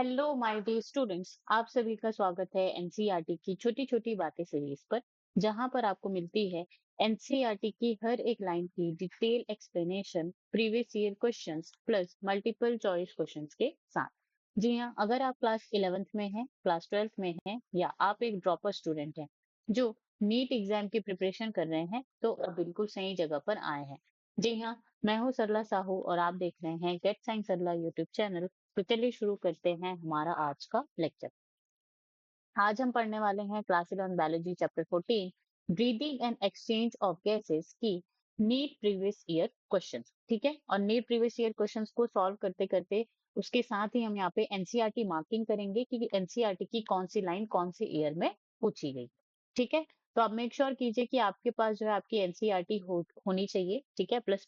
Hello my dear students, आप सभी का स्वागत है एनसीईआरटी की छोटी छोटी बातें सीरीज पर, जहां पर आपको मिलती है एनसीईआरटी की हर एक लाइन की detail explanation previous year questions plus multiple choice questions के साथ। जी हाँ, अगर आप क्लास 11th में हैं, क्लास 12th में हैं या आप एक ड्रॉपर स्टूडेंट हैं जो नीट एग्जाम की प्रिपरेशन कर रहे हैं, तो आप बिल्कुल सही जगह पर आए हैं। जी हाँ, मैं हूँ सरला साहू और आप देख रहे हैं गेट साइंस सरला यूट्यूब चैनल। तो चलिए शुरू करते हैं हमारा आज का लेक्चर। आज हम पढ़ने वाले हैं class 11 biology chapter 14 breathing and exchange of gases की नीट प्रीवियस ईयर क्वेश्चंस। ठीक है, और नीट प्रीवियस ईयर क्वेश्चंस को सॉल्व करते करते उसके साथ ही हम यहाँ पे एनसीईआरटी मार्किंग करेंगे कि एनसीईआरटी की कौन सी लाइन कौन से ईयर में पूछी गई। ठीक है, तो आप मेक श्योर कीजिए कि आपके पास जो है आपकी एनसीईआरटी होनी चाहिए। ठीक है, प्लस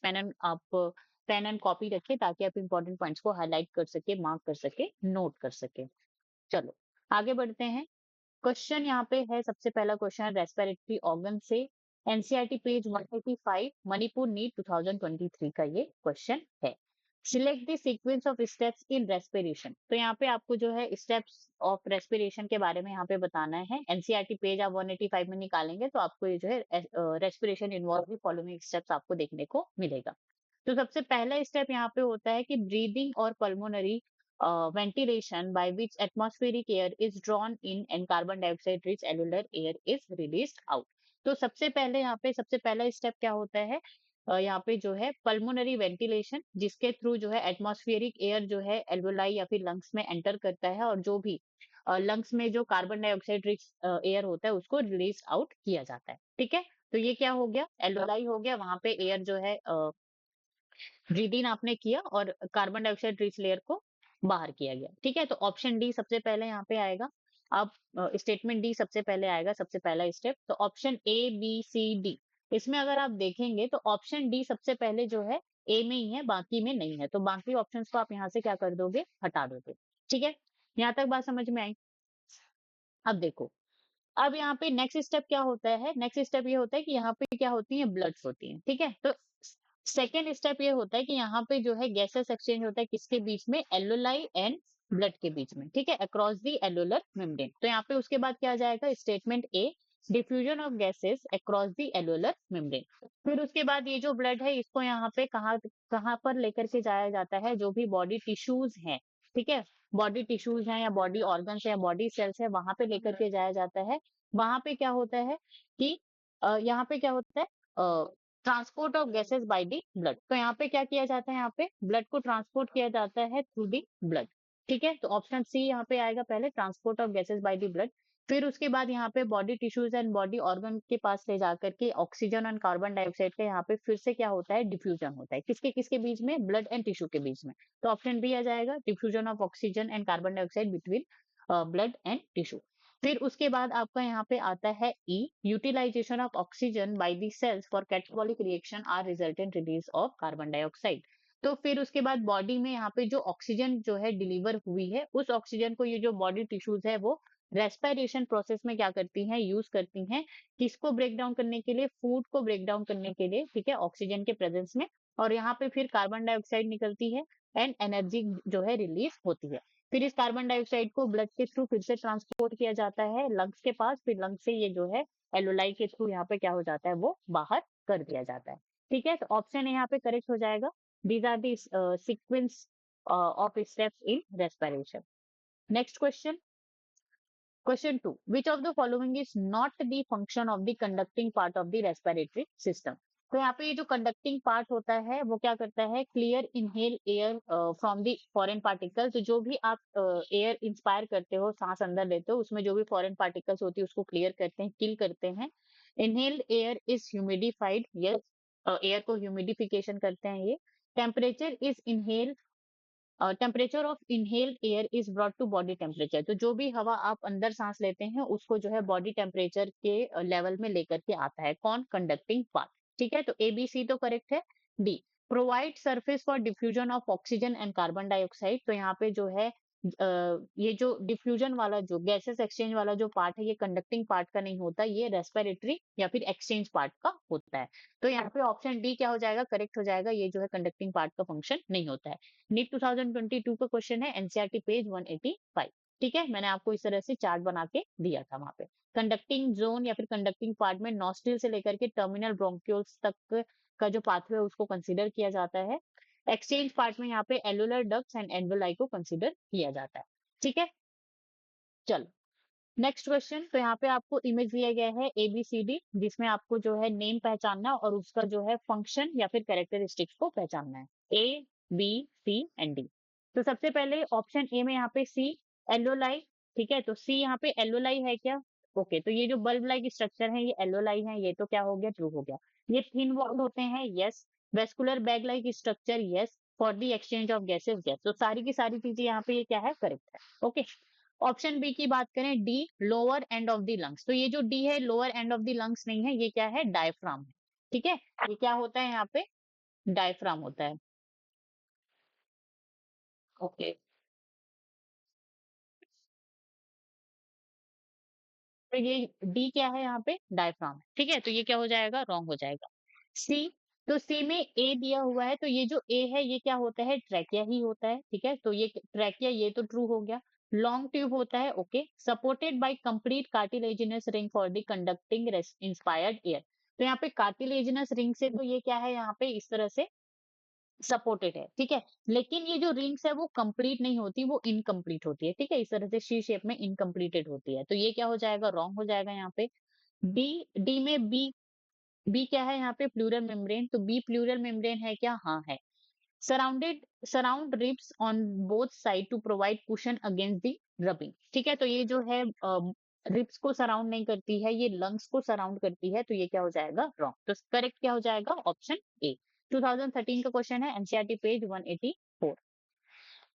पेन एंड कॉपी रखें ताकि आप इंपॉर्टेंट पॉइंट्स को हाईलाइट कर सके, मार्क कर सके, नोट कर सके। चलो आगे बढ़ते हैं। क्वेश्चन यहाँ पे है, सबसे पहला क्वेश्चन रेस्पिरेटरी ऑर्गन से, एनसीईआरटी पेज 185, मणिपुर नीट 2023 का ये क्वेश्चन है। Select the sequence of steps in respiration. तो यहाँ पे आपको जो है स्टेप्स ऑफ रेस्पिरेशन के बारे में यहाँ पे बताना है। एनसीईआरटी पेज आप 185 में निकालेंगे तो आपको ये जो है respiration involve the following steps आपको देखने को मिलेगा। तो सबसे पहला स्टेप यहाँ पे होता है कि ब्रीदिंग और pulmonary ventilation by which atmospheric air is drawn in and carbon dioxide rich cellular air is released out। तो सबसे पहले यहाँ पे सबसे पहला स्टेप क्या होता है, यहाँ पे जो है पल्मोनरी वेंटिलेशन, जिसके थ्रू जो है एटमॉस्फेरिक एयर जो है एल्वोलाई या फिर लंग्स में एंटर करता है और जो भी लंग्स में जो कार्बन डाइऑक्साइड रिच एयर होता है उसको रिलीज आउट किया जाता है। ठीक है, तो ये क्या हो गया, एल्वोलाई हो गया, वहां पे एयर जो है ब्रीद इन आपने किया और कार्बन डाइऑक्साइड रिच लेयर को बाहर किया गया। ठीक है, तो ऑप्शन डी सबसे पहले यहाँ पे आएगा। अब स्टेटमेंट डी सबसे पहले आएगा, सबसे पहला स्टेप। तो option A B C D, इसमें अगर आप देखेंगे तो ऑप्शन डी सबसे पहले जो है ए में ही है, बाकी में नहीं है। तो बाकी ऑप्शंस को आप यहाँ से क्या कर दोगे, हटा दोगे। ठीक है, यहाँ तक बात समझ में आई। अब देखो, अब यहाँ पे नेक्स्ट स्टेप क्या होता है, नेक्स्ट स्टेप ये होता है कि यहाँ पे क्या होती है, ब्लड्स होती हैं। ठीक है, तो सेकेंड स्टेप ये होता है कि यहाँ पे जो है गैसेस एक्सचेंज होता है किसके बीच में, एल्वेलाई एंड ब्लड के बीच में। ठीक है, अक्रॉस दी एलुलर मेम्ब्रेन। तो यहाँ पे उसके बाद क्या आ जाएगा, statement A, diffusion of gases across the alveolar membrane. फिर उसके बाद ये जो ब्लड है इसको यहाँ पे कहाँ कहाँ पर लेकर के जाया जाता है, जो भी बॉडी टिश्यूज हैं, ठीक है, बॉडी टिश्यूज हैं या बॉडी ऑर्गन्स या बॉडी सेल्स है, वहां पे लेकर के जाया जाता है। वहां पे क्या होता है कि यहाँ पे क्या होता है, transport of gases by the blood. तो यहाँ पे क्या किया जाता है, यहाँ पे ब्लड को ट्रांसपोर्ट किया जाता है थ्रू दी ब्लड। ठीक है, तो ऑप्शन सी यहाँ पे आएगा, पहले transport of gases by the blood. फिर उसके बाद यहाँ पे body tissues and body organ के पास ले जाकर के ऑक्सीजन और कार्बन डाइऑक्साइड का यहाँ पे फिर से क्या होता है, डिफ्यूजन होता है, किसके किसके बीच में, ब्लड एंड टिश्यू के बीच में। तो ऑप्शन बी आ जाएगा, diffusion of oxygen and carbon dioxide between blood and tissue. फिर उसके बाद आपका यहाँ पे आता है E, utilisation of oxygen by the cells for catabolic reaction are resultant release of carbon dioxide. तो फिर उसके बाद बॉडी में यहाँ पे जो ऑक्सीजन जो है डिलीवर हुई है, उस ऑक्सीजन को ये जो बॉडी टिश्यूज है वो रेस्पिरेशन प्रोसेस में क्या करती हैं, यूज करती हैं, किसको ब्रेक डाउन करने के लिए, फूड को ब्रेक डाउन करने के लिए। ठीक है, ऑक्सीजन के प्रेजेंस में, और यहाँ पे फिर कार्बन डाइऑक्साइड निकलती है एंड एनर्जी जो है रिलीज होती है। फिर इस कार्बन डाइऑक्साइड को ब्लड के थ्रू फिर से ट्रांसपोर्ट किया जाता है लंग्स के पास, फिर लंग्स से ये जो है एलोलाई के थ्रू यहाँ पे क्या हो जाता है, वो बाहर कर दिया जाता है। ठीक है, तो ऑप्शन यहाँ पे करेक्ट हो जाएगा। These are the sequence of steps in respiration. Next question, question 2, which of the following is not the function of the conducting part of the respiratory system। तो यहाँ पे ये जो कंडक्टिंग पार्ट होता है वो क्या करता है, clear inhale air from the foreign particles. जो भी आप एयर इंस्पायर करते हो, सांस अंदर लेते हो, उसमें जो भी फॉरेन पार्टिकल्स होती है उसको क्लियर करते हैं, किल करते हैं। Inhale air is humidified, yes, air को ह्यूमिडिफिकेशन करते हैं ये। Temperature is inhale, temperature of inhaled air is brought to body temperature. तो जो भी हवा आप अंदर सांस लेते हैं उसको जो है बॉडी टेम्परेचर के लेवल में लेकर के आता है कौन, कंडक्टिंग पार्ट। ठीक है, तो ए बी सी तो करेक्ट है। D, provide surface for diffusion of oxygen and carbon dioxide. तो यहाँ पे जो है ये जो डिफ्यूजन वाला जो गैसेस एक्सचेंज वाला जो पार्ट है ये कंडक्टिंग पार्ट का नहीं होता, ये रेस्पिरेटरी या फिर एक्सचेंज पार्ट का होता है। तो यहाँ पे ऑप्शन डी क्या हो जाएगा, करेक्ट हो जाएगा, ये जो है कंडक्टिंग पार्ट का फंक्शन नहीं होता है। नीट 2022 का क्वेश्चन है, एनसीईआरटी पेज 185। ठीक है, मैंने आपको इस तरह से चार्ट बना के दिया था वहां पे। कंडक्टिंग जोन या फिर कंडक्टिंग पार्ट में नॉस्ट्रिल से लेकर के टर्मिनल ब्रोंक्यूल्स तक का जो पाथवे है उसको कंसीडर किया जाता है। एक्सचेंज पार्ट में यहाँ पे एलुलर डक्ट्स एंड एल्वेलाई को कंसीडर किया जाता है। ठीक है, चलो नेक्स्ट क्वेश्चन। तो यहाँ पे आपको इमेज दिया गया है ABCD, जिसमें आपको जो है नेम पहचानना और उसका जो है फंक्शन या फिर कैरेक्टरिस्टिक्स को पहचानना है, A B C and D। तो सबसे पहले ऑप्शन ए में यहाँ पे सी, एल्लोलाई। ठीक है, तो सी यहाँ पे एल्लोलाई है क्या? ओके, तो ये जो बल्ब लाइक स्ट्रक्चर है ये एल्लोलाई है, ये तो क्या हो गया, ट्रू हो गया। ये थिन वॉल्ड होते हैं, yes. Vascular bag like structure, yes. For the exchange of gases, yes. तो सारी की सारी चीजें यहाँ पे ये क्या है, करेक्ट है। ओके, ऑप्शन बी की बात करें, D, lower end of the lungs. तो ये जो डी है lower end of the lungs नहीं है, ये क्या है, डायफ्राम है। ठीक है, ये क्या होता है यहाँ पे, डायफ्राम होता है। ओके, तो ये डी क्या है यहाँ पे, डायफ्राम है। ठीक है, तो ये क्या हो जाएगा, रॉन्ग हो जाएगा। सी, तो सी में ए दिया हुआ है, तो ये जो ए है ये क्या होता है, ट्रैकिया ही होता है। ठीक है, तो ये ट्रैकिया, ये तो ट्रू हो गया। लॉन्ग ट्यूब होता है, okay. Supported by complete cartilaginous ring for the conducting inspired air. तो यहाँ पे कार्टिलेजिनस रिंग से तो ये क्या है, यहाँ पे इस तरह से सपोर्टेड है। ठीक है, लेकिन ये जो रिंग्स है वो कंप्लीट नहीं होती, वो इनकम्प्लीट होती है। ठीक है, इस तरह से सी शेप में इनकम्प्लीटेड होती है। तो ये क्या हो जाएगा, रॉन्ग हो जाएगा यहाँ पे। डी, डी में बी, बी क्या है यहाँ पे, प्लूरल मेम्ब्रेन। तो बी प्लूरल मेम्ब्रेन है क्या, हाँ है। Surrounded, surround ribs on both side to provide cushion against the rubbing. ठीक है, तो ये जो है रिब्स को सराउंड नहीं करती है, ये लंग्स को सराउंड करती है। तो ये क्या हो जाएगा, रॉन्ग। तो करेक्ट क्या हो जाएगा, ऑप्शन ए। 2013 का क्वेश्चन है, NCERT page 184।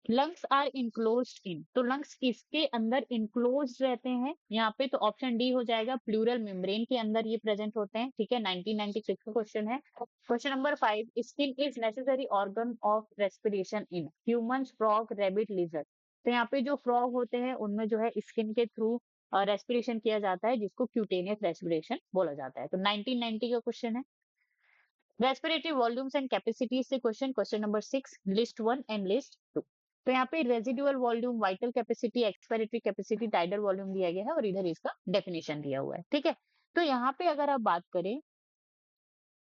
Lungs are enclosed in, तो लंग्स किसके अंदर इनक्लोज्ड रहते हैं यहाँ पे, तो ऑप्शन डी हो जाएगा, प्लूरल मेम्ब्रेन के अंदर ये प्रेजेंट होते हैं। ठीक है, 1996 का क्वेश्चन है। Question number 5, skin is necessary organ of respiration in humans, frog, rabbit, lizard. तो यहाँ पे जो फ्रॉग होते हैं उनमें जो है स्किन के थ्रू रेस्पिरेशन किया जाता है, जिसको क्यूटेनियस रेस्पिरेशन बोला जाता है। तो 1990 का क्वेश्चन है। रेस्पिरेटरी वॉल्यूम्स एंड कैपेसिटीज से question, question number 6, list 1 and list 2। तो यहाँ पे residual volume, vital capacity, expiratory capacity, tidal volume दिया गया है और इधर इसका डेफिनेशन दिया हुआ है। ठीक है, तो यहाँ पे अगर आप बात करें,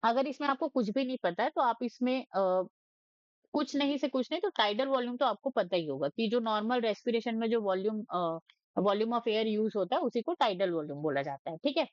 अगर इसमें आपको कुछ भी नहीं पता है तो आप इसमें कुछ नहीं से कुछ नहीं, तो टाइडल वॉल्यूम तो आपको पता ही होगा कि जो नॉर्मल रेस्पिरेशन में जो volume volume of air use होता है उसी को टाइडल वॉल्यूम बोला जाता है। ठीक है,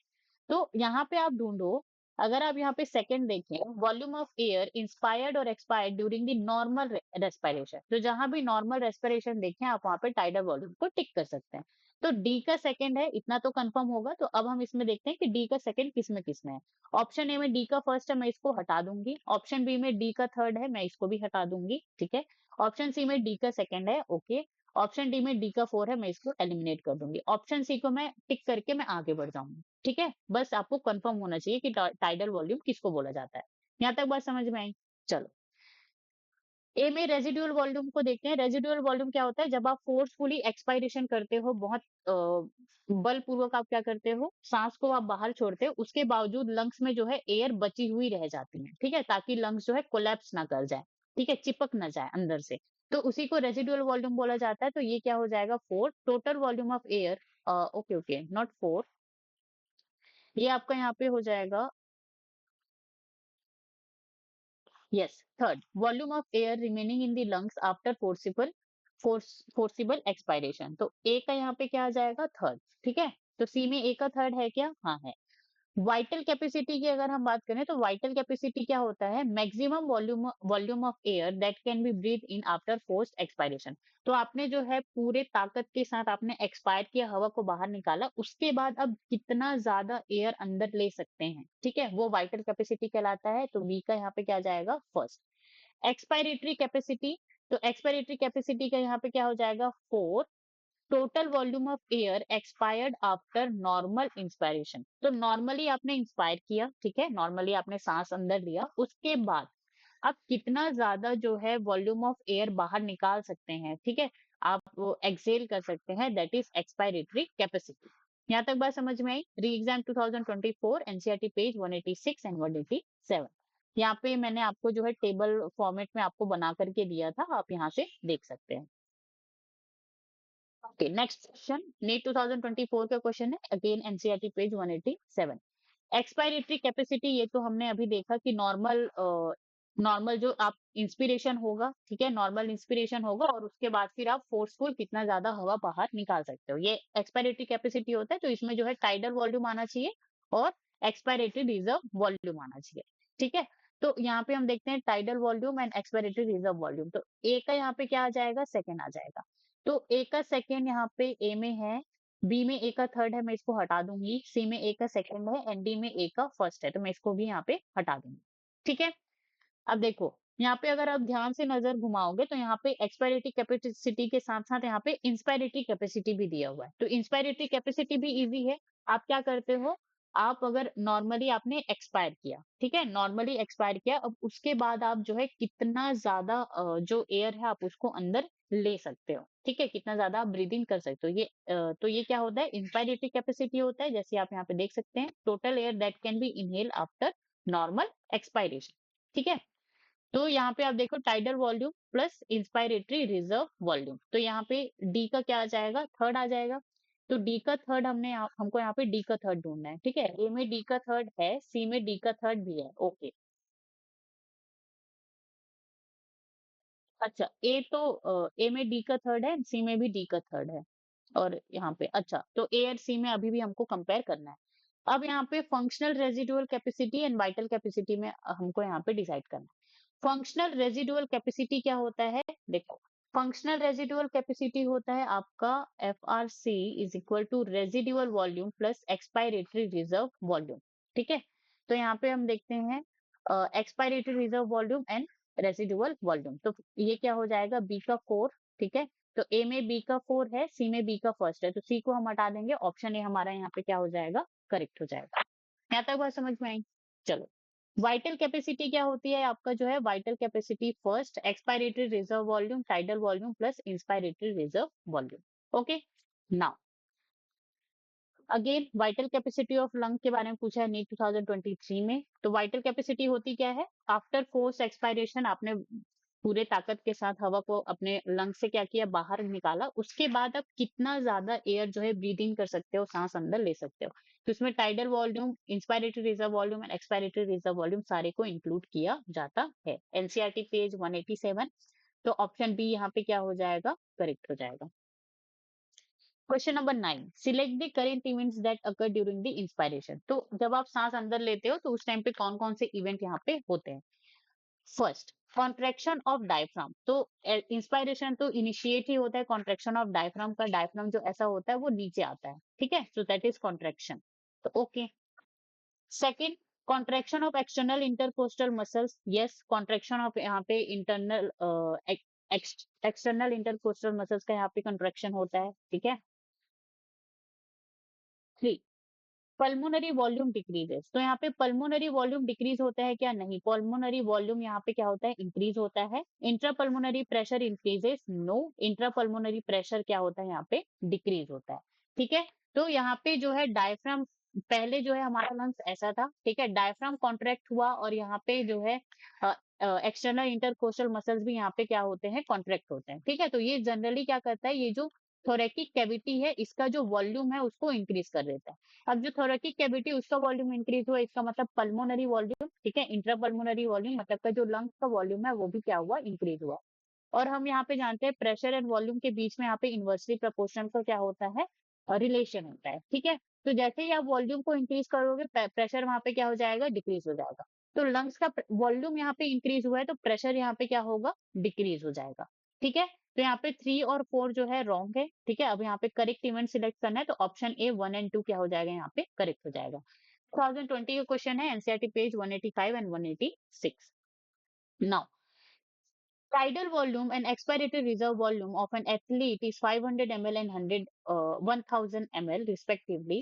तो यहाँ पे आप ढूंढो, अगर आप यहाँ पे सेकंड देखें, वॉल्यूम ऑफ एयर इंस्पायर्ड और expired during the normal respiration, तो जहां भी नॉर्मल रेस्पिरेशन देखें आप वहां पे टाइडल वॉल्यूम को टिक कर सकते हैं। तो डी का सेकंड है, इतना तो कंफर्म होगा। तो अब हम इसमें देखते हैं कि डी का सेकंड किस में किस में है। ऑप्शन ए में डी का फर्स्ट है, मैं इसको हटा दूंगी। ऑप्शन बी में डी का थर्ड है, मैं इसको भी हटा दूंगी। ठीक है, ऑप्शन सी में डी का सेकंड है, ओके। ऑप्शन डी में डी का फोर है, मैं इसको एलिमिनेट कर दूंगी। ऑप्शन सी को मैं टिक करके मैं आगे बढ़ जाऊंगी। ठीक है, बस आपको कंफर्म होना चाहिए कि टाइडल वॉल्यूम किसको बोला जाता है। यहाँ तक बात समझ में आई? चलो, ए में रेजिडुअल वॉल्यूम को देखते हैं। रेजिडुअल वॉल्यूम क्या होता है, जब आप फोर्सफुली एक्सपायरेशन करते हो, बहुत बलपूर्वक आप क्या करते हो, सांस को आप बाहर छोड़ते हो, उसके बावजूद लंग्स में जो है एयर बची हुई रह जाती है। ठीक है, ताकि लंग्स जो है कोलैप्स ना कर जाए। ठीक है, चिपक ना जाए अंदर से, तो उसी को रेजिडुअल वॉल्यूम बोला जाता है। तो ये क्या हो जाएगा, four. Total volume of air, okay okay, not four, ये आपका यहाँ पे हो जाएगा, yes, third. Volume of air remaining in the lungs after forcible expiration. तो ए का यहाँ पे क्या आ जाएगा, थर्ड। ठीक है, तो सी में ए का थर्ड है क्या, हाँ है। वाइटल कैपेसिटी की अगर हम बात करें, तो वाइटल कैपेसिटी क्या होता है, maximum volume volume of air that can be breathe in after forced expiration. तो आपने जो है पूरे ताकत के साथ आपने एक्सपायर किया, हवा को बाहर निकाला, उसके बाद अब कितना ज्यादा एयर अंदर ले सकते हैं, ठीक है, वो वाइटल कैपेसिटी कहलाता है। तो वी का यहाँ पे क्या जाएगा, फर्स्ट। एक्सपायरेटरी कैपेसिटी, तो एक्सपायरेटरी कैपेसिटी का यहाँ पे क्या हो जाएगा, four. Total volume of air expired after normal inspiration, तो नॉर्मली आपने इंस्पायर किया, ठीक है, नॉर्मली आपने सांस अंदर लिया, उसके बाद आप कितना ज्यादा जो है वॉल्यूम ऑफ एयर बाहर निकाल सकते हैं। ठीक है, आप वो एक्सेल कर सकते हैं, दैट इज एक्सपायरेटरी कैपेसिटी। यहाँ तक बात समझ में आई? री एग्जाम 2024 एनसीईआरटी पेज 186 एंड 187। यहाँ पे मैंने आपको जो है टेबल फॉर्मेट में आपको बना करके दिया था, आप यहाँ से देख सकते हैं। ओके, नेक्स्ट क्वेश्चन नीट 2024 का क्वेश्चन है, again NCERT page 187। Expiratory capacity, ये तो हमने अभी देखा कि नॉर्मल नॉर्मल जो आप इंस्पिरेशन होगा, ठीक है, नॉर्मल इंस्पिरेशन होगा और उसके बाद फिर आप फोर्सफुल कितना ज्यादा हवा बाहर निकाल सकते हो, ये एक्सपायरेटरी कैपेसिटी होता है। तो इसमें जो है टाइडल वॉल्यूम आना चाहिए और एक्सपायरेटरी रिजर्व वॉल्यूम आना चाहिए, ठीक है। तो यहाँ पे हम देखते हैं tidal volume and expiratory reserve volume. तो ए का यहाँ पे क्या आ जाएगा, सेकेंड आ जाएगा। तो ए का सेकेंड यहाँ पे ए में है, बी में ए का थर्ड है, मैं इसको हटा दूंगी, सी में ए का सेकंड है एंड डी में ए का फर्स्ट है, तो मैं इसको भी यहाँ पे हटा दूंगी, ठीक है। अब देखो यहाँ पे अगर आप ध्यान से नजर घुमाओगे तो यहाँ पे एक्सपायरेटरी कैपेसिटी के साथ साथ यहाँ पे इंस्पायरेटरी कैपेसिटी भी दिया हुआ है। तो इंस्पायरेटरी कैपेसिटी भी इजी है। आप क्या करते हो, आप अगर नॉर्मली आपने एक्सपायर किया, ठीक है, नॉर्मली एक्सपायर किया, अब उसके बाद आप जो है कितना ज्यादा जो एयर है आप उसको अंदर ले सकते हो, ठीक है, कितना ज्यादा आप ब्रीदिंग कर सकते हो, ये तो ये क्या होता है, इंस्पायरेटरी कैपेसिटी होता है। जैसे आप यहाँ पे देख सकते हैं, total air that can B inhale after normal expiration, ठीक है। तो यहाँ पे आप देखो tidal volume plus inspiratory reserve volume, तो यहाँ पे डी का क्या आ जाएगा, थर्ड आ जाएगा। तो डी का थर्ड हमको यहाँ पे डी का थर्ड ढूंढना है, ठीक है। ए में डी का थर्ड है, सी में डी का थर्ड भी है, ओके। अच्छा, ए तो ए में डी का थर्ड है, सी में भी डी का थर्ड है, और यहाँ पे अच्छा, तो ए और सी में अभी भी हमको कंपेयर करना है। अब यहाँ पे functional residual capacity and vital capacity में हमको यहाँ पे डिसाइड करना है। फंक्शनल रेजिडुअल कैपेसिटी क्या होता है, देखो, फंक्शनल रेजिडुअल कैपेसिटी होता है आपका F R C is equal to residual volume plus expiratory reserve volume, ठीक है। तो यहाँ पे हम देखते हैं expiratory reserve volume and residual volume, तो ये क्या हो जाएगा, बी का फोर, ठीक है। तो ए में बी का फोर है, सी में बी का फर्स्ट है, तो सी को हम हटा देंगे, ऑप्शन ए हमारा यहाँ पे क्या हो जाएगा, करेक्ट हो जाएगा। यहाँ तक बात समझ में आई? चलो, वाइटल कैपेसिटी क्या होती है आपका, जो है vital capacity first expiratory reserve volume tidal volume plus inspiratory reserve volume, okay. Now again vital capacity of lung के बारे में पूछा है नीट 2023 में। तो वाइटल कैपेसिटी होती क्या है, आफ्टर फोर्स एक्सपायरेशन, आपने पूरे ताकत के साथ हवा को अपने लंग से क्या किया, बाहर निकाला, उसके बाद आप कितना ज्यादा एयर जो है ब्रीदिंग कर सकते हो, सांस अंदर ले सकते हो। तो इसमें tidal volume, inspiratory reserve volume and expiratory reserve volume सारे को इंक्लूड किया जाता है। NCERT page 187। तो ऑप्शन बी यहाँ पे क्या हो जाएगा, करेक्ट हो जाएगा। Question number 9, select the current events that occur during the inspiration. तो जब आप सांस अंदर लेते हो तो उस टाइम पे कौन कौन से इवेंट यहाँ पे होते हैं। First, contraction of diaphragm. तो इंस्पायरेशन तो इनिशिएट ही होता है कॉन्ट्रेक्शन ऑफ डायफ्राम का, डायफ्राम जो ऐसा होता है वो नीचे आता है, ठीक है, सो दैट इज कॉन्ट्रेक्शन, तो okay. Second, contraction of external intercostal muscles, yes, contraction of यहाँ पे इंटरनल एक्सटर्नल इंटरकोस्टल मसल्स का यहाँ पे कॉन्ट्रेक्शन होता है, ठीक है। Three, pulmonary volume decreases. तो यहाँ पे पल्मोनरी वॉल्यूम डिक्रीज होता है क्या, नहीं, पल्मोनरी वॉल्यूम यहाँ पे क्या होता है, इंक्रीज होता है। Intrapulmonary pressure increases, no, intrapulmonary pressure क्या होता है, यहाँ पे डिक्रीज होता है, ठीक है। तो यहाँ पे जो है डायफ्राम, पहले जो है हमारा लंग्स ऐसा था, ठीक है, डायफ्राम कॉन्ट्रैक्ट हुआ और यहाँ पे जो है एक्सटर्नल इंटरकोस्टल मसल्स भी यहाँ पे क्या होते हैं, कॉन्ट्रैक्ट होते हैं, ठीक है। तो ये जनरली क्या करता है, ये जो थोरेकिक कैविटी है इसका जो वॉल्यूम है उसको इंक्रीज कर देता है। अब जो थोरेकिक कैविटी उसका वॉल्यूम इंक्रीज हुआ, इसका मतलब पल्मोनरी वॉल्यूम, ठीक है, इंट्रापल्मोनरी वॉल्यूम मतलब का जो लंग्स का वॉल्यूम है वो भी क्या हुआ, इंक्रीज हुआ। और हम यहाँ पे जानते हैं प्रेशर एंड वॉल्यूम के बीच में यहाँ पे इन्वर्सली प्रोपोर्शनल का क्या होता है, रिलेशन होता है, ठीक है। तो जैसे ही आप वॉल्यूम को इंक्रीज करोगे प्रेशर वहां पे क्या हो जाएगा, डिक्रीज हो जाएगा। तो लंग्स का वॉल्यूम यहाँ पे इंक्रीज हुआ है तो प्रेशर यहाँ पे क्या होगा, डिक्रीज हो जाएगा, ठीक है। तो यहाँ पे 3 और 4 जो है रॉन्ग है, ठीक है। अब यहाँ पे करेक्ट इवेंट सिलेक्ट करना है, तो ऑप्शन ए 1 एंड 2 क्या हो जाएगा, यहाँ पे करेक्ट हो जाएगा। 2020 का क्वेश्चन है, NCERT page 185 and 186। Now, tidal volume and expiratory reserve volume of an athlete is 500 ml and 1000 ml respectively.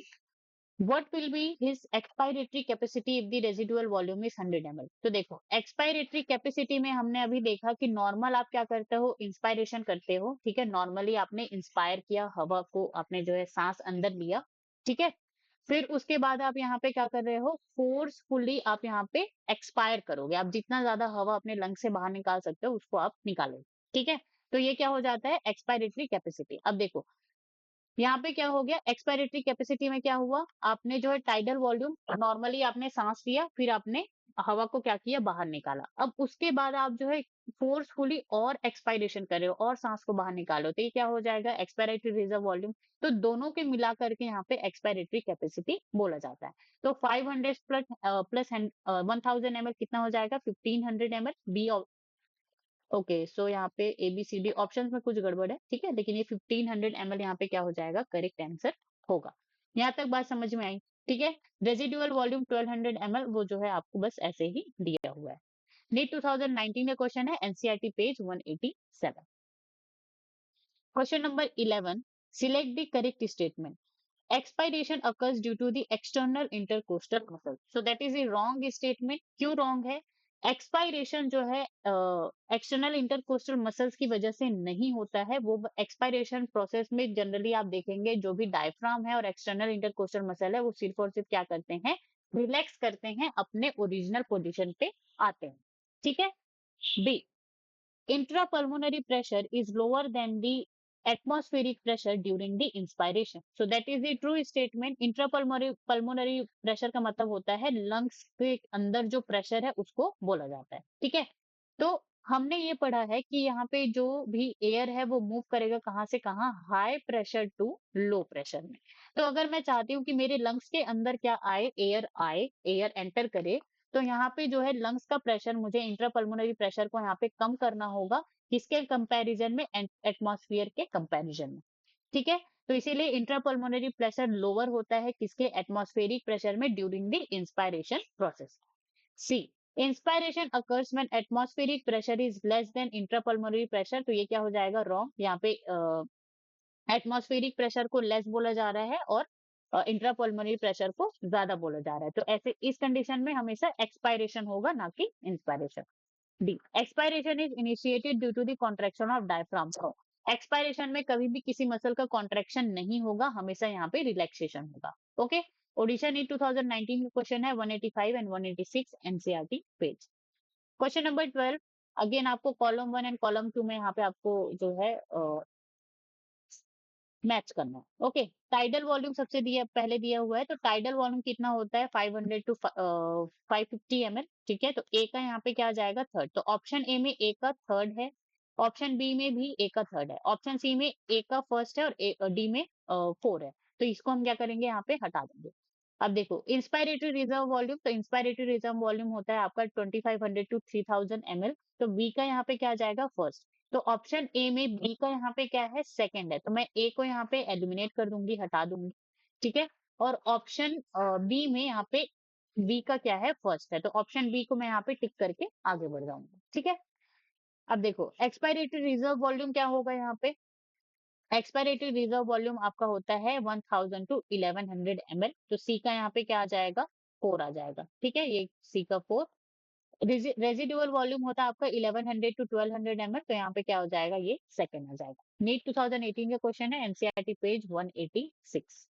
What will be his expiratory capacity if the residual volume is 100 ml? तो देखो expiratory capacity में हमने अभी देखा कि normal आप क्या करते हो, इंस्पायरेशन करते हो, ठीक है, नॉर्मली आपने इंस्पायर किया, हवा को आपने जो है सांस अंदर लिया, ठीक है, फिर उसके बाद आप यहाँ पे क्या कर रहे हो, फोर्सफुली आप यहाँ पे एक्सपायर करोगे, आप जितना ज्यादा हवा अपने लंग से बाहर निकाल सकते हो उसको आप निकालोगे, ठीक है, तो ये क्या हो जाता है, एक्सपायरेटरी कैपेसिटी। अब देखो यहाँ पे क्या हो गया, एक्सपायरेटरी कैपेसिटी में क्या हुआ, आपने जो है टाइडल वॉल्यूम, नॉर्मली आपने सांस लिया, फिर आपने हवा को क्या किया, बाहर निकाला, अब उसके बाद आप जो है फोर्सफुली और एक्सपायरेशन कर रहे हो और सांस को बाहर निकालो, तो ये क्या हो जाएगा, एक्सपायरेटरी रिजर्व वॉल्यूम। तो दोनों के मिला करके यहाँ पे एक्सपायरेटरी कैपेसिटी बोला जाता है। तो 500 प्लस प्लस 1000 ml कितना हो जाएगा, 1500 ml। बी, ओके, सो यहाँ पे A B C D option में कुछ गड़बड़ है, ठीक है, लेकिन ये 1500 ml यहाँ पे क्या हो जाएगा, करेक्ट आंसर होगा। यहाँ तक बात समझ में आई, ठीक है। रेजिडुअल वॉल्यूम 1200 ml वो जो है आपको बस ऐसे ही दिया हुआ है। नीट 2019 का क्वेश्चन है, NCERT page 187। Question number 11, select the correct statement. Expiration occurs due to the external intercostal muscle. So that is a wrong statement. क्यों wrong है? एक्सपायरेशन जो है एक्सटर्नल इंटरकोस्टल मसल्स की वजह से नहीं होता है, वो एक्सपायरेशन प्रोसेस में जनरली आप देखेंगे जो भी डायफ्राम है और एक्सटर्नल इंटरकोस्टल मसल है वो सिर्फ और सिर्फ क्या करते हैं, रिलैक्स करते हैं, अपने ओरिजिनल पोजीशन पे आते हैं, ठीक है। B, intrapulmonary pressure is lower than the atmospheric pressure during the inspiration. So that is the true statement. Intrapulmonary pressure का मतलब होता है lungs के अंदर जो प्रेशर है उसको बोला जाता है, ठीक है। तो हमने ये पढ़ा है कि यहाँ पे जो भी एयर है वो मूव करेगा कहाँ से कहाँ, high pressure to low pressure में। तो अगर मैं चाहती हूँ कि मेरे लंग्स के अंदर क्या आए, एयर एंटर करे, तो यहाँ पे जो है लंग्स का प्रेशर, मुझे इंट्रापल्मोनरी प्रेशर को यहाँ पे कम करना होगा, किसके कंपैरिजन में, एटमॉस्फेयर के कंपैरिजन में, ठीक है। तो इसीलिए इंट्रापल्मोनरी प्रेशर लोअर होता है किसके, एटमॉस्फेरिक प्रेशर में during the inspiration process. C, inspiration occurs when atmospheric pressure is less than intrapulmonary pressure, तो ये क्या हो जाएगा, रॉन्ग। यहाँ पे एटमॉस्फेरिक प्रेशर को लेस बोला जा रहा है और इंट्रापल्मोनरी प्रेशर को ज्यादा बोला जा रहा है, तो ऐसे इस कंडीशन में हमेशा एक्सपायरेशन होगा ना कि inspiration. D, expiration is initiated due to the contraction of diaphragm. Expiration में कभी भी किसी मसल का कॉन्ट्रैक्शन नहीं होगा, हमेशा यहाँ पे रिलैक्सेशन होगा, ओके। ओडिशा नीट 2019 का क्वेश्चन है, 185 and 186 NCERT page. Question number 12, again आपको कॉलम 1 एंड कॉलम 2 में यहाँ पे आपको जो है मैच करना है, ओके। टाइडल वॉल्यूम सबसे दिया, पहले दिया हुआ है, तो टाइडल वॉल्यूम कितना होता है, 500 टू 550 ml, ठीक है। तो ए का यहाँ पे क्या आ जाएगा, थर्ड, तो ऑप्शन ए में ए का थर्ड है, ऑप्शन बी में भी ए का थर्ड है, ऑप्शन सी में ए का फर्स्ट है और डी में फोर है, तो इसको हम क्या करेंगे, यहाँ पे हटा देंगे। अब देखो इंस्पायरेटरी रिजर्व वॉल्यूम, तो इंस्पायरेटरी रिजर्व वॉल्यूम होता है आपका 2500 टू 3000 ml, तो बी का यहाँ पे क्या आ जाएगा, फर्स्ट। तो ऑप्शन ए में बी का यहाँ पे क्या है, सेकंड है, तो मैं ए को यहाँ पे एलिमिनेट कर दूंगी, हटा दूंगी, ठीक है। और ऑप्शन बी में यहाँ पे बी का क्या है, फर्स्ट है, तो ऑप्शन बी को मैं यहाँ पे टिक करके आगे बढ़ जाऊंगी, ठीक है। अब देखो एक्सपायरेटरी रिजर्व वॉल्यूम क्या होगा, यहाँ पे एक्सपायरेटरी रिजर्व वॉल्यूम आपका होता है 1000 टू 1100 ml, तो सी का यहाँ पे क्या आ जाएगा, फोर आ जाएगा, ठीक है, ये सी का फोर। रेजिडुअल वॉल्यूम होता है आपका 1100 टू 1200 ml, तो यहाँ पे क्या हो जाएगा, ये सेकंड आ जाएगा। नीट 2018 का क्वेश्चन है, एनसीईआरटी पेज 186,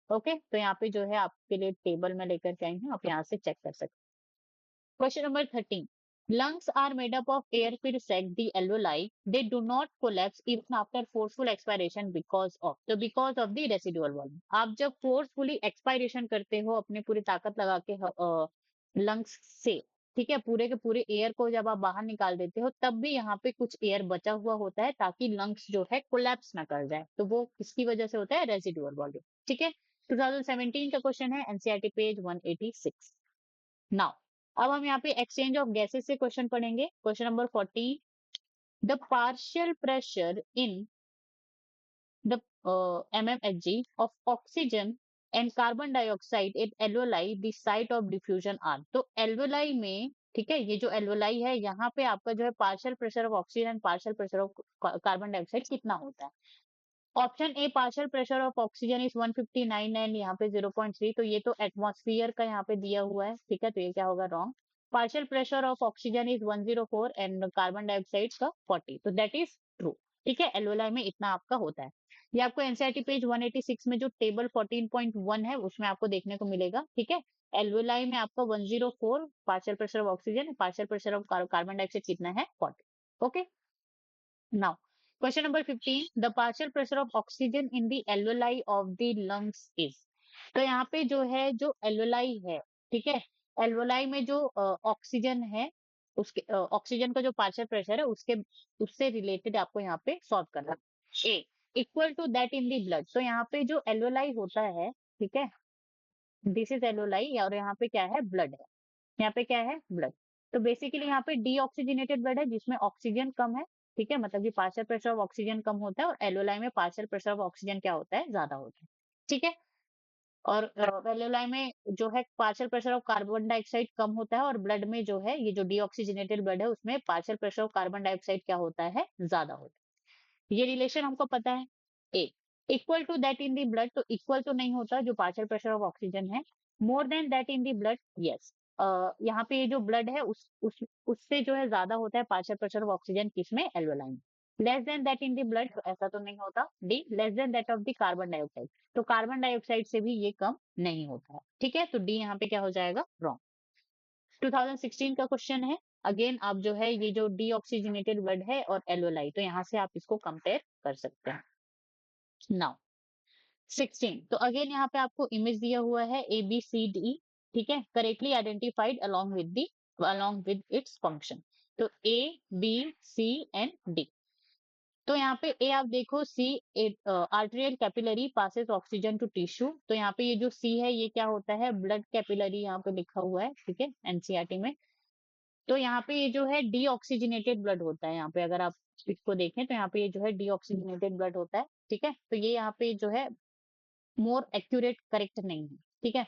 ओके। तो यहाँ पे जो है आपके लिए टेबल में लेकर के आई हूँ, आप यहाँ से चेक कर सकते हैं। Question number 13. Lungs are made up of air फिर sec the alveoli. They do not collapse even after forceful expiration because of. तो because of the residual volume. आप जब forcefully expiration करते हो अपने पूरी ताकत लगा के lungs से, ठीक है, पूरे के पूरे एयर को जब आप बाहर निकाल देते हो तब भी यहाँ पे कुछ एयर बचा हुआ होता है ताकि लंग्स जो है कोलैप्स ना कर जाए, तो वो किसकी वजह से होता है, रेजिडुअल वॉल्यूम, ठीक है। 2017 का क्वेश्चन है, एनसीईआरटी पेज 186। नाउ अब हम यहाँ पे एक्सचेंज ऑफ गैसेस से क्वेश्चन पढ़ेंगे। Question number 14, the partial pressure in the mmHg of oxygen and carbon dioxide at alveoli the site of diffusion are. तो एल्वेलाई में, ठीक है, ये जो एल्वेलाई है यहाँ पे आपका जो है partial pressure of oxygen, partial pressure of carbon dioxide कितना होता है। Option A partial pressure of oxygen is 159 and यहाँ पे 0.3, तो ये तो एटमॉस्फेयर का यहाँ पे दिया हुआ है, ठीक है, तो ये क्या होगा, wrong. Partial pressure of oxygen is 104 and carbon dioxide का 40, तो दैट इज ट्रू, ठीक है, एल्वेलाई में इतना आपका होता है। ये आपको एनसीईआरटी पेज 186 में जो टेबल 14.1 है उसमें आपको देखने को मिलेगा, ठीक है। एल्वेलाई में आपका 104 partial pressure of oxygen, partial pressure of carbon dioxide कितना है, 40। Okay, now, question number 15. The partial pressure of oxygen in the alveoli of the lungs is. तो यहाँ पे जो है, जो एल्वोलाई है, ठीक है, एल्वोलाई में जो ऑक्सीजन है, उसके ऑक्सीजन का जो पार्शियल प्रेशर है उसके उससे रिलेटेड आपको यहाँ पे सॉल्व करना है। A equal to that in the blood, तो यहाँ पे जो एल्वोलाई होता है, ठीक है, दिस इज एल्वोलाई, और यहाँ पे क्या है, ब्लड है, यहाँ पे क्या है, ब्लड। तो बेसिकली यहाँ पे डीऑक्सीजनेटेड ब्लड है जिसमें ऑक्सीजन कम है, ठीक है, मतलब कि पार्शियल प्रेशर ऑफ ऑक्सीजन कम होता है, और एल्वोलाई में पार्शियल प्रेशर ऑफ ऑक्सीजन क्या होता है, ज्यादा होता है, ठीक है। और एल्वोलाई में जो है partial pressure of carbon dioxide कम होता है, और ब्लड में जो है ये जो डीऑक्सीजनेटेड ब्लड है उसमें partial pressure of carbon dioxide क्या होता है, ज्यादा होता है। ये रिलेशन हमको पता है। A equal to that in the blood, तो इक्वल तो नहीं होता जो पार्शियल प्रेशर ऑफ ऑक्सीजन है। More than that in the blood, yes, यहाँ पे ये जो ब्लड है उससे जो है ज्यादा होता है पार्शियल प्रेशर ऑफ ऑक्सीजन, किसमें, एल्वोलाई में। Less than that in the blood, तो ऐसा तो नहीं होता। D less than that of the carbon dioxide, तो कार्बन डाइऑक्साइड से भी ये कम नहीं होता है, ठीक है, तो डी यहाँ पे क्या हो जाएगा, रॉन्ग। 2016 का क्वेश्चन है। अगेन आप जो है ये जो डीऑक्सीजनेटेड ब्लड है और एल्वोलाई, तो यहाँ से आप इसको कंपेयर कर सकते हैं। नाउ 16, तो अगेन यहाँ पे आपको इमेज दिया हुआ है ए बी सी डी, ठीक है, correctly identified along with its function. तो A B C and D, तो यहाँ पे ए आप देखो, C arterial capillary passes oxygen to tissue, तो यहाँ पे ये जो सी है ये क्या होता है, ब्लड कैपिलरी यहाँ पे लिखा हुआ है, ठीक है, एनसीईआरटी में। तो यहाँ पे ये जो है डीऑक्सीजनेटेड ब्लड होता है, यहाँ पे अगर आप इसको देखें तो यहाँ पे ये जो है डीऑक्सीजनेटेड ब्लड होता है, ठीक है, तो ये यहाँ पे जो है मोर एक्यूरेट करेक्ट नहीं है, ठीक है।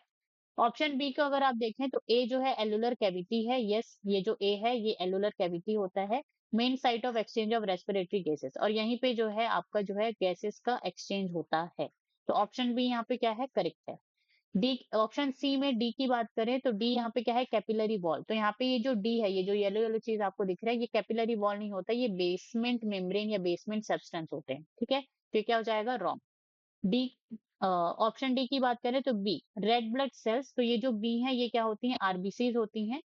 ऑप्शन बी को अगर आप देखें तो ए जो है एलुलर कैविटी है, यस, ये जो ए है ये एलुलर कैविटी होता है, main site of exchange of respiratory gases, और यहीं पे जो है आपका जो है गैसेस का एक्सचेंज होता है, तो ऑप्शन बी यहाँ पे क्या है, करेक्ट है। डी ऑप्शन सी में डी की बात करें तो डी यहाँ पे क्या है, कैपिलरी वॉल, तो यहाँ पे ये जो डी है, ये जो येलो येलो चीज आपको दिख रहा है, ये कैपिलरी वॉल नहीं होता, ये बेसमेंट मेम्ब्रेन या बेसमेंट सब्सटेंस होते हैं, ठीक है, तो ये क्या हो जाएगा, रॉन्ग। डी ऑप्शन डी की बात करें तो बी रेड ब्लड सेल्स, तो ये जो बी है ये क्या होती हैं, आरबीसीज होती हैं,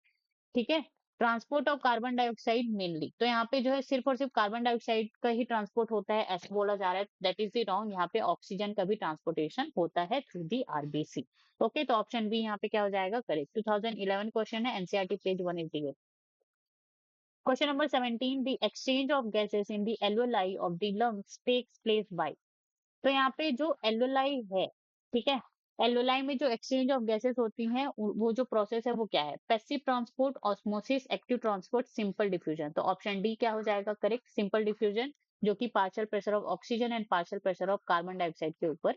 ठीक है। Transport of carbon dioxide mainly, तो यहाँ पे जो है सिर्फ और सिर्फ कार्बन डाइऑक्साइड का ही ट्रांसपोर्ट होता है ऐसा बोला जा रहा है, दैट इज द रॉन्ग, यहाँ पे ऑक्सीजन का भी ट्रांसपोर्टेशन होता है थ्रू दी आरबीसी। ओके, तो ऑप्शन बी यहाँ पे क्या हो जाएगा, करेक्ट। 2011 क्वेश्चन है, NCERT page 188। Question number 17, the exchange of gases in the alveoli of the lungs takes place by, तो यहाँ पे जो एल्वेलाई है, ठीक है, एल्वेलाई में जो एक्सचेंज ऑफ गैसेस होती हैं वो जो प्रोसेस है वो क्या है, passive transport, osmosis, active transport, simple diffusion, तो ऑप्शन डी क्या हो जाएगा, करेक्ट, सिंपल डिफ्यूजन, जो कि partial pressure of oxygen and partial pressure of carbon dioxide के ऊपर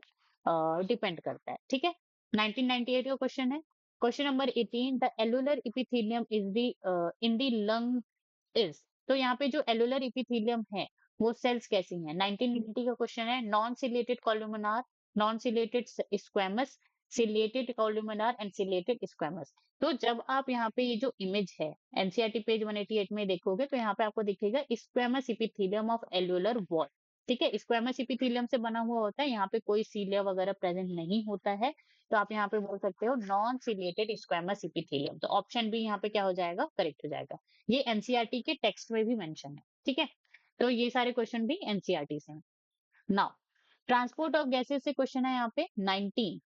डिपेंड करता है, ठीक है। 1998 का क्वेश्चन है। Question number 18, the alveolar epithelium is the in the lung is, तो यहाँ पे जो एलुलर इपिथेलियम है वो सेल्स कैसी हैं, 1980 का क्वेश्चन है। Non ciliated columnar, non ciliated squamous, ciliated columnar and ciliated squamous, तो जब आप यहाँ पे ये जो इमेज है एनसीईआरटी पेज 188 में देखोगे तो यहाँ पे आपको दिखेगा squamous epithelium of alveolar wall, ठीक है, स्क्वेमस इपिथेलियम से बना हुआ होता है, यहाँ पे कोई सीलिया वगैरह प्रेजेंट नहीं होता है, तो आप यहाँ पे बोल सकते हो नॉन सिलेटेड स्क्वेमस इपिथेलियम, तो ऑप्शन बी यहाँ पे क्या हो जाएगा, करेक्ट हो जाएगा। ये एनसीईआरटी के टेक्स्ट में भी मेंशन है, ठीक है, तो ये सारे क्वेश्चन भी एनसीईआरटी से हैं। नाउ ट्रांसपोर्ट ऑफ गैसेस से क्वेश्चन है यहाँ पे 19,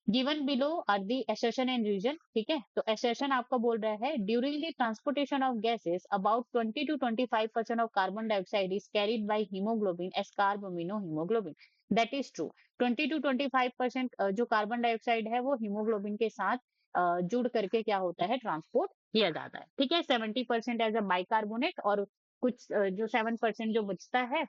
given below are the assertion and reason, ठीक है, तो assertion आपका बोल रहा है during the transportation of gases about 20 to 25% of carbon dioxide is carried by haemoglobin as carbamino haemoglobin, that is true. 20 to 25% जो कार्बन डाइऑक्साइड है वो हीमोग्लोबिन के साथ जुड़ करके क्या होता है, ट्रांसपोर्ट किया जाता है, ठीक है। 70% एज अ बाइकार्बोनेट, और कुछ जो 7% जो बचता है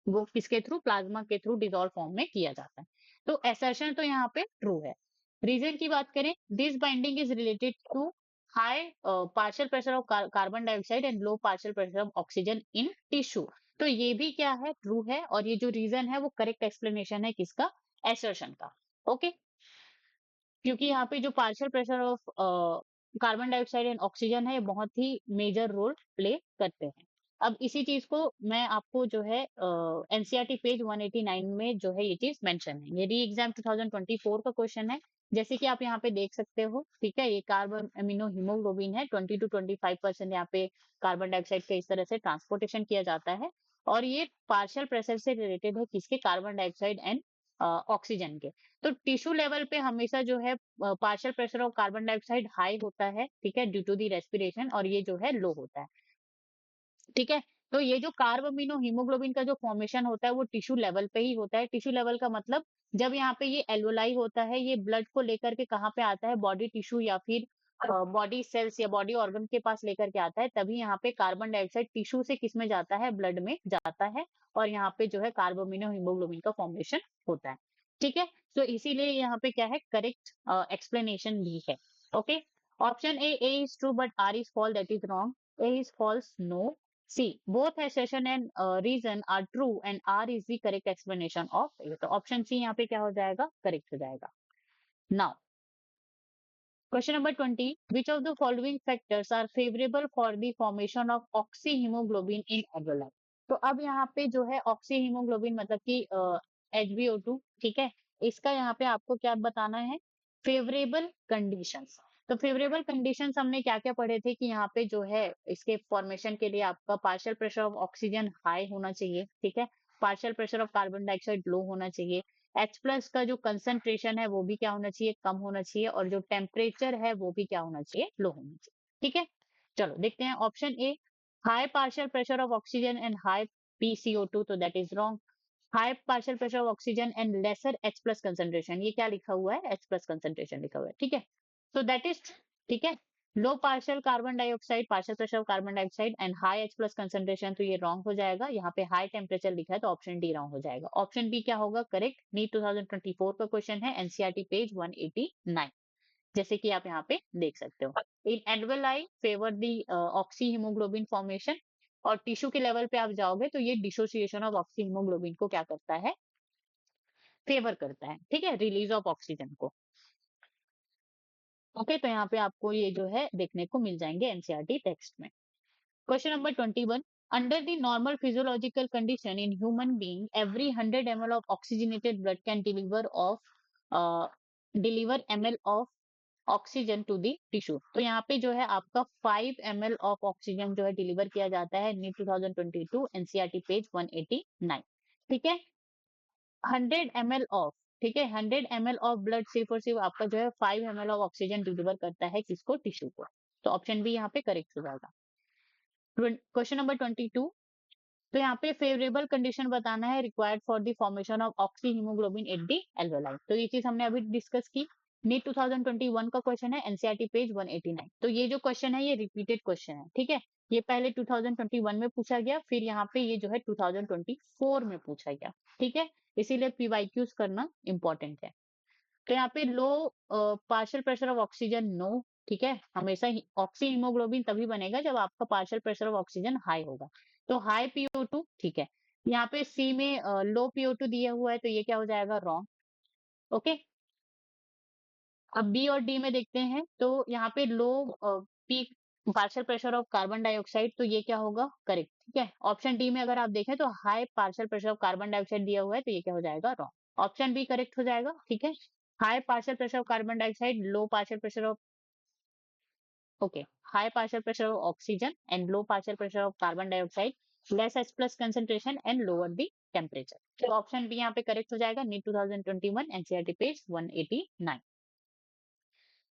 वो किसके थ्रू, प्लाज्मा के थ्रू डिजोल्व फॉर्म में किया जाता है, तो एसर्शन तो यहाँ पे ट्रू है। रीजन की बात करें, this binding is related to high partial pressure of carbon dioxide and low partial pressure of oxygen in tissue, तो ये भी क्या है, ट्रू है, और ये जो रीजन है वो करेक्ट एक्सप्लेनेशन है किसका, एसर्शन का। ओके, क्योंकि यहाँ पे जो partial pressure of carbon dioxide and oxygen है, ये बहुत ही मेजर रोल प्ले करते हैं। अब इसी चीज को मैं आपको जो है एनसीईआरटी पेज 189 में जो है ये चीज मेंशन है, ये री एग्जाम 2024 का क्वेश्चन है। जैसे कि आप यहाँ पे देख सकते हो, ठीक है, ये कार्बन अमीनो हीमोग्लोबिन है, 20 to 25% यहाँ पे कार्बन डाइऑक्साइड का इस तरह से ट्रांसपोर्टेशन किया जाता है, और ये पार्शियल प्रेशर से रिलेटेड है किसके, कार्बन डाइऑक्साइड एंड ऑक्सीजन के। तो टिश्यू लेवल पे हमेशा जो है partial pressure of carbon dioxide high होता है, ठीक है, ड्यू टू दी रेस्पिरेशन, और ये जो है लो होता है, ठीक है। तो ये जो कार्ब अमीनो हीमोग्लोबिन का जो फॉर्मेशन होता है वो टिश्यू लेवल पे ही होता है। टिश्यू लेवल का मतलब जब यहाँ पे ये एल्वोलाई होता है, ये ब्लड को लेकर के कहाँ पे आता है, बॉडी टिश्यू या फिर बॉडी सेल्स या बॉडी ऑर्गन के पास लेकर के आता है, तभी यहाँ पे कार्बन डाइऑक्साइड टिश्यू से किस में जाता है, ब्लड में जाता है, और यहाँ पे जो है कार्ब अमीनो हीमोग्लोबिन का फॉर्मेशन होता है, ठीक है। तो इसीलिए यहाँ पे क्या है, करेक्ट एक्सप्लेनेशन भी है। Okay, option A is true but R is false, that is wrong. A is false, no. C, both assertion and reason are true and R is the correct explanation of A. तो option C यहाँ पे क्या हो जाएगा, correct हो जाएगा। Now question number 20, which of the following factors are favorable for the formation of oxyhemoglobin in alveoli? तो अब यहाँ पे जो है ऑक्सीहीमोग्लोबिन मतलब कि HbO2, ठीक है, इसका यहाँ पे आपको क्या बताना है, फेवरेबल कंडीशंस। तो फेवरेबल कंडीशंस हमने क्या क्या पढ़े थे कि यहाँ पे जो है इसके फॉर्मेशन के लिए आपका partial pressure of oxygen high होना चाहिए, ठीक है, partial pressure of carbon dioxide low होना चाहिए, H प्लस का जो कंसंट्रेशन है वो भी क्या होना चाहिए, कम होना चाहिए, और जो टेम्परेचर है वो भी क्या होना चाहिए, लो होना चाहिए, ठीक है। चलो देखते हैं option A, high partial pressure of oxygen and high PCO2, तो that is wrong. High partial pressure of oxygen and lesser H plus concentration, ये क्या लिखा हुआ है, H प्लस कंसंट्रेशन लिखा हुआ है, ठीक है, तो दैट इज, ठीक है। Low partial carbon dioxide, partial pressure of carbon dioxide and high H plus concentration, तो ये रॉन्ग हो जाएगा। यहाँ पे हाई टेम्परेचर लिखा है तो ऑप्शन डी रॉन्ग हो जाएगा। ऑप्शन बी क्या होगा, करेक्ट। नीट 2024 का क्वेश्चन है, एनसीईआरटी पेज 189, जैसे कि आप यहाँ पे देख सकते हो। इन एल्वेलाई फेवर दी ऑक्सी हीमोग्लोबिन फॉर्मेशन, और टिश्यू के लेवल पे आप जाओगे तो ये डिसोसिएशन ऑफ ऑक्सी हीमोग्लोबिन को क्या करता है, फेवर करता है, ठीक है, रिलीज ऑफ ऑक्सीजन को। ओके, तो यहाँ पे आपको ये जो है देखने को मिल जाएंगे एनसीईआरटी टेक्स्ट में। Question number 21, under the normal physiological condition in human being, every 100 ml of oxygenated blood can uh, deliver ml of oxygen to the tissue. तो यहाँ पे जो है आपका 5 ml ऑफ ऑक्सीजन जो है डिलीवर किया जाता है, नीट 2022 एनसीईआरटी पेज 189, ठीक है। 100 ml ऑफ, ठीक है, 100 ml ऑफ ब्लड सिर्फ और सिर्फ आपका जो है 5 ml ऑफ ऑक्सीजन डिलीवर करता है किसको, टिश्यू को। तो ऑप्शन बी यहाँ पे करेक्ट हो जाएगा। क्वेश्चन नंबर 22, तो यहाँ पे फेवरेबल कंडीशन बताना है required for the formation of oxy haemoglobin at the alveoli. तो ये चीज हमने अभी डिस्कस की। नीट 2021 का क्वेश्चन है, एनसीईआरटी पेज 189। तो ये जो क्वेश्चन है ये रिपीटेड क्वेश्चन है, ठीक है, ये पहले 2021 में पूछा गया, फिर यहाँ पे ये जो है 2024 में पूछा गया, ठीक है, इसीलिए पीवाईक्यूज करना इंपॉर्टेंट है। तो यहाँ पे low partial pressure of oxygen, no, ठीक है, हमेशा ऑक्सी हीमोग्लोबिन तभी बनेगा जब आपका partial pressure of oxygen high होगा। तो हाई PO2, ठीक है। यहाँ पे सी में लो PO2 दिया हुआ है, तो ये क्या हो जाएगा, रॉन्ग। ओके, अब बी और डी में देखते हैं, तो यहाँ पे low P partial pressure of carbon dioxide, तो ये क्या होगा, करेक्ट, ठीक है। ऑप्शन डी में अगर आप देखें तो high partial pressure of carbon dioxide दिया हुआ है, तो ये क्या हो जाएगा, रॉन्ग। ऑप्शन बी करेक्ट हो जाएगा, ठीक है। High partial pressure of carbon dioxide, low partial pressure of, okay, high partial pressure of oxygen and low partial pressure of carbon dioxide, less H plus concentration and lower the temperature. तो option B यहाँ पे correct हो जाएगा, NEET 2021 NCERT page 189।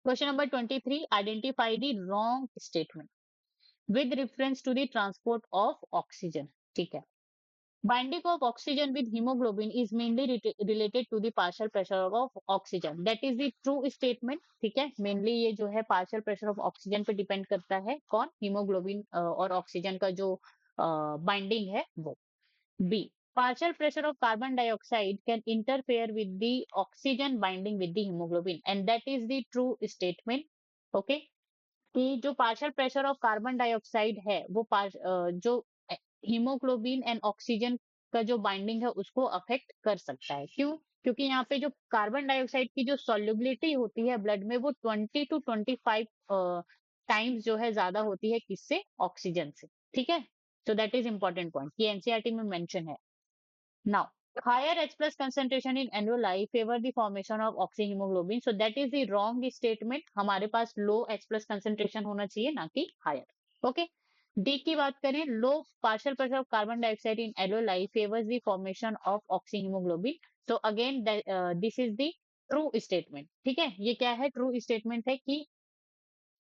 Question number 23, identify the wrong statement with reference to the transport of oxygen, ठीक है। Binding of oxygen with hemoglobin is mainly related to the partial pressure of oxygen, that is the true statement, ठीक है। Mainly ये जो है partial pressure of oxygen पे depend करता है, कौन, हीमोग्लोबिन और ऑक्सीजन का जो बाइंडिंग है वो। B, partial pressure of carbon dioxide can interfere with the oxygen binding with the hemoglobin, and that is the true statement, okay। कि जो partial pressure of carbon dioxide है वो जो हीमोग्लोबिन एंड ऑक्सीजन का जो binding है उसको affect कर सकता है। क्यों? क्योंकि यहाँ पे जो कार्बन डाइऑक्साइड की जो सॉल्युबिलिटी होती है ब्लड में वो 20 टू 25 टाइम्स जो है ज्यादा होती है किससे? ऑक्सीजन से। ठीक है, so that is important point ये एनसीईआरटी में मेंशन है। Now, higher H plus concentration in alveoli favor the formation of oxyhemoglobin. So that is the wrong statement. हमारे पास low H plus concentration होना चाहिए ना कि higher. Okay. D की बात करें, low partial pressure of carbon dioxide in alveoli favors the formation of oxyhemoglobin. So again, this is the true statement. ठीक है, ये क्या है? True statement है कि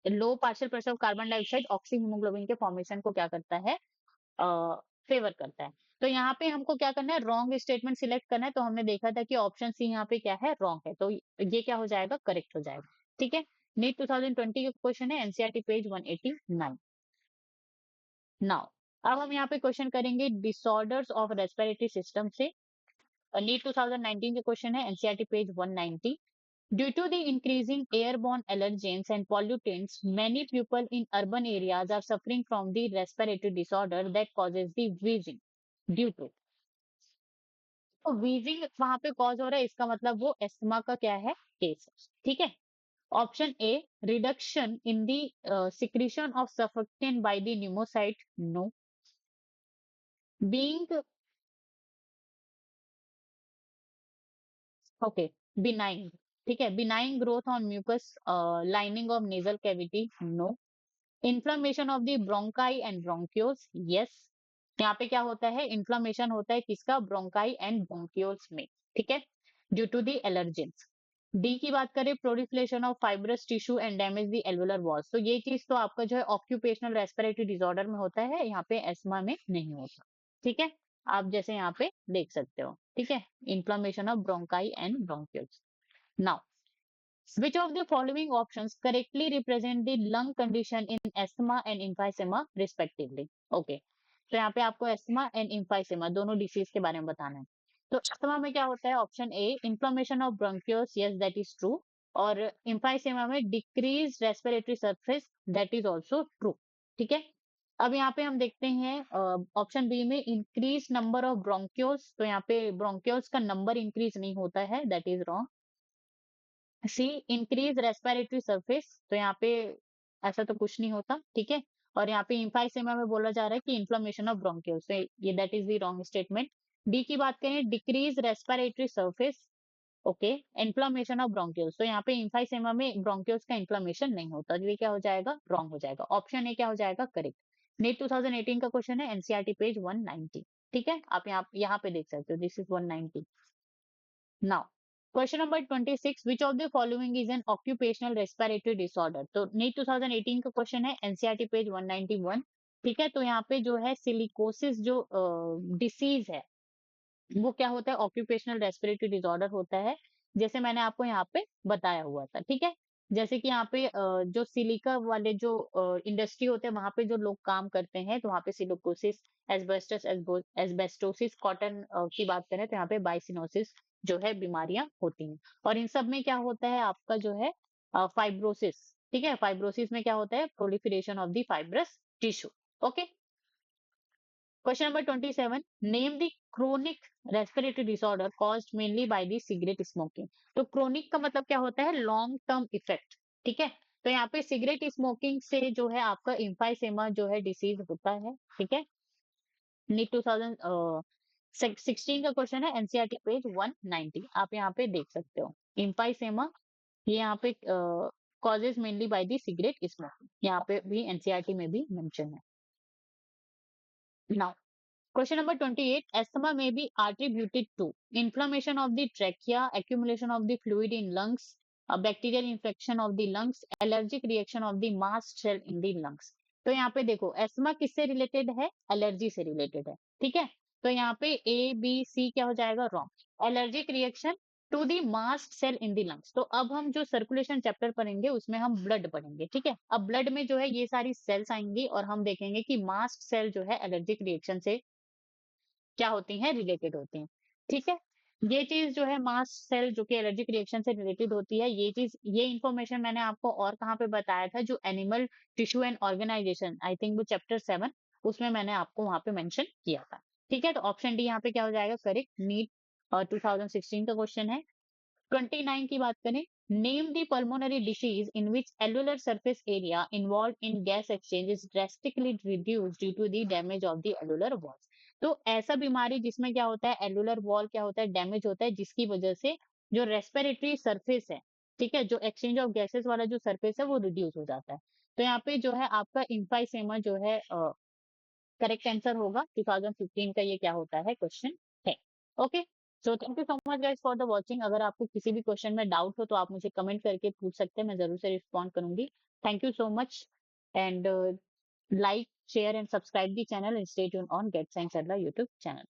low partial pressure of carbon dioxide oxyhaemoglobin के फॉर्मेशन को क्या करता है? फेवर करता है। तो यहाँ पे हमको क्या करना है? रॉन्ग स्टेटमेंट सिलेक्ट करना है। तो हमने देखा था कि ऑप्शन सी यहाँ पे क्या है? रॉन्ग है। तो ये क्या हो जाएगा? करेक्ट हो जाएगा। ठीक है, नीट 2020 का क्वेश्चन है, एनसीईआरटी पेज 189। नाउ अब हम यहाँ पे क्वेश्चन करेंगे डिसऑर्डर्स ऑफ रेस्पिरेटरी सिस्टम से। नीट 2019 का क्वेश्चन है, NCERT page 190। Due to the increasing airborne allergens and pollutants, many people in urban areas are suffering from the respiratory disorder that causes the wheezing. Due to तो wheezing वहां पे cause हो रहा है, इसका मतलब वो एस्थमा का क्या है? केस है। ठीक है, option A, reduction in the secretion of surfactant by the pneumocyte, no. Being okay, benign, ठीक है, benign growth on mucus lining of nasal cavity, no. Inflammation of the bronchi and bronchioles, yes. यहाँ पे क्या होता है? Inflammation होता है किसका? ब्रोंकाई एंड ब्रोंक्यूल्स में। ठीक है, due to the allergens. D की बात करें, proliferation of fibrous tissue and damage the alveolar walls. तो ये चीज तो आपका जो है ऑक्यूपेशनल रेस्पिरेटरी डिसऑर्डर में होता है, यहाँ पे एस्मा में नहीं होता। ठीक है, आप जैसे यहाँ पे देख सकते हो। ठीक है, inflammation of bronchi and bronchioles. Now which of the following options correctly represent the lung condition in asthma and emphysema respectively? Okay. तो यहाँ पे आपको एस्थमा एंड इम्फाइसेमा दोनों डिसीज के बारे में बताना है। तो अस्थमा में क्या होता है? Option A, inflammation of bronchioles, yes that is true. और इम्फाइसेमा में decrease respiratory surface, that is also true. ठीक है, अब यहाँ पे हम देखते हैं ऑप्शन बी में इंक्रीज नंबर ऑफ ब्रोंकियोल्स। तो यहाँ पे ब्रोंकियोल्स का नंबर इंक्रीज नहीं होता है, that is wrong. C, increase respiratory surface. तो यहाँ पे ऐसा तो कुछ नहीं होता। ठीक है, और यहाँ पे इम्फाइसेमा में बोला जा रहा है कि इन्फ्लेमेशन ऑफ ब्रोंकियोल्स, तो ये that is the wrong statement. D की बात करें, decrease respiratory surface, okay, inflammation of bronchioles. तो यहाँ पे इम्फाइसेमा में ब्रोंकियोल्स का इन्फ्लेमेशन नहीं होता, तो ये क्या हो जाएगा? रॉन्ग हो जाएगा। ऑप्शन ए क्या हो जाएगा? करेक्ट। नीट 2018 का क्वेश्चन है, एनसीईआरटी पेज 190। ठीक है, आप यहाँ पे देख सकते हो, this is 190। Now, question number 26, which of the following is an occupational respiratory disorder? तो नीट 2018 का क्वेश्चन है, एनसीईआरटी पेज 191। ठीक है, तो यहाँ पे जो है सिलिकोसिस जो डिसीज है वो क्या होता है? ऑक्यूपेशनल रेस्पिरेटरी डिसऑर्डर होता है, जैसे मैंने आपको यहाँ पे बताया हुआ था। ठीक है, जैसे कि यहाँ पे जो सिलिका वाले जो इंडस्ट्री होते हैं वहां पे जो लोग काम करते हैं, तो वहां पे सिलिकोसिस, एस्बेस्टस, एस्बेस्टोसिस, कॉटन की बात करें तो यहाँ पे बाइसिनोसिस जो है बीमारियां होती हैं। और इन सब में क्या होता है? आपका जो है फाइब्रोसिस। ठीक है, फाइब्रोसिस में क्या होता है? Proliferation of the fibrous tissue. Okay, question number 27, name the chronic respiratory disorder caused mainly by the cigarette smoking. तो क्रोनिक का मतलब क्या होता है? Long term effect. ठीक है, तो यहाँ पे सिगरेट स्मोकिंग से जो है आपका इम्फाइसेमा जो है डिसीज होता है। ठीक है, नीट 2016 का क्वेश्चन है, एनसीईआरटी पेज 190, आप यहाँ पे देख सकते हो। इम्फाइसेमा ये यहाँ पे causes mainly by the cigarette smoking, यहाँ पे भी एनसीईआरटी में भी मेंशन है। Now question number 28, asthma may be attributed to inflammation of the trachea, accumulation of the fluid in lungs, a bacterial infection of the lungs, allergic reaction of the mast cell in the lungs। तो यहाँ पे देखो asthma किससे related है? Allergy से related है। ठीक है, तो यहाँ पे ए बी सी क्या हो जाएगा? Wrong. Allergic reaction to the mast cell in the lungs. तो अब हम जो सर्कुलेशन चैप्टर पढ़ेंगे उसमें हम ब्लड पढ़ेंगे। ठीक है, अब ब्लड में जो है ये सारी सेल्स आएंगी और हम देखेंगे कि मास्ट सेल जो है एलर्जिक रिएक्शन से क्या होती हैं? रिलेटेड होती हैं। ठीक है, ये चीज जो है मास्ट सेल जो कि एलर्जिक रिएक्शन से रिलेटेड होती है, ये चीज ये इन्फॉर्मेशन मैंने आपको और कहाँ पे बताया था? जो animal tissue and organisation, I think वो चैप्टर 7 उसमें मैंने आपको वहां पे मेंशन किया था। ठीक है, तो ऑप्शन डी यहाँ पे क्या हो जाएगा करेक्ट, नीट 2016 का क्वेश्चन है। 29 की बात करें, name the pulmonary disease in which alveolar surface area involved in gas exchange is drastically reduced due to the damage of the alveolar walls। तो ऐसा बीमारी जिसमें क्या होता है, एलुलर वॉल क्या होता है, डैमेज होता है, जिसकी वजह से जो रेस्पिरेटरी सरफेस है, ठीक है, जो एक्सचेंज ऑफ गैसेस वाला जो सरफेस है वो रिड्यूस हो जाता है। तो यहाँ पे जो है आपका इम्फाइसेमा जो है करेक्ट आंसर होगा। 2015 का ये क्या होता है क्वेश्चन है। Okay, so thank you so much guys for the watching. अगर आपको किसी भी क्वेश्चन में डाउट हो तो आप मुझे कमेंट करके पूछ सकते हैं, मैं जरूर से रिस्पॉन्ड करूंगी। Thank you so much and like share and subscribe the channel and stay tune on Get Science YouTube channel.